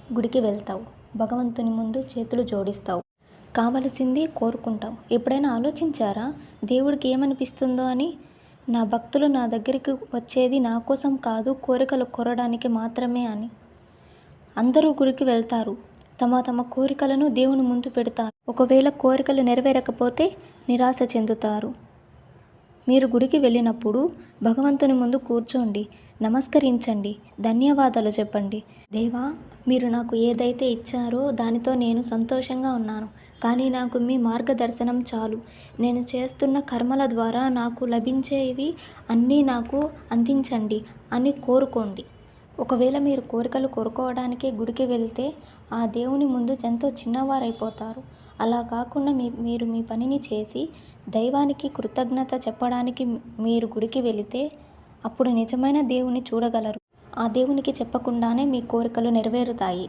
గుడికి వెళ్తావు, భగవంతుని ముందు చేతులు జోడిస్తావు, కావలసింది కోరుకుంటావు. ఎప్పుడైనా ఆలోచించారా దేవుడికి ఏమనిపిస్తుందో అని? నా భక్తులు నా దగ్గరికి వచ్చేది నా కోసం కాదు, కోరికలు కోరడానికి మాత్రమే అని. అందరూ గుడికి వెళ్తారు, తమ తమ కోరికలను దేవుని ముందు పెడతారు. ఒకవేళ కోరికలు నెరవేరకపోతే నిరాశ చెందుతారు. మీరు గుడికి వెళ్ళినప్పుడు భగవంతుని ముందు కూర్చోండి, నమస్కరించండి, ధన్యవాదాలు చెప్పండి. దేవా, మీరు నాకు ఏదైతే ఇచ్చారో దానితో నేను సంతోషంగా ఉన్నాను, కానీ నాకు మీ మార్గదర్శనం చాలు. నేను చేస్తున్న కర్మల ద్వారా నాకు లభించేవి అన్నీ నాకు అందించండి అని కోరుకోండి. ఒకవేళ మీరు కోరికలు కోరుకోవడానికే గుడికి వెళ్తే ఆ దేవుని ముందు ఎంతో చిన్నవారైపోతారు. అలా కాకుండా మీరు మీ పనిని చేసి దైవానికి కృతజ్ఞత చెప్పడానికి మీరు గుడికి వెళితే అప్పుడు నిజమైన దేవుని చూడగలరు. ఆ దేవునికి చెప్పకుండానే మీ కోరికలు నెరవేరుతాయి.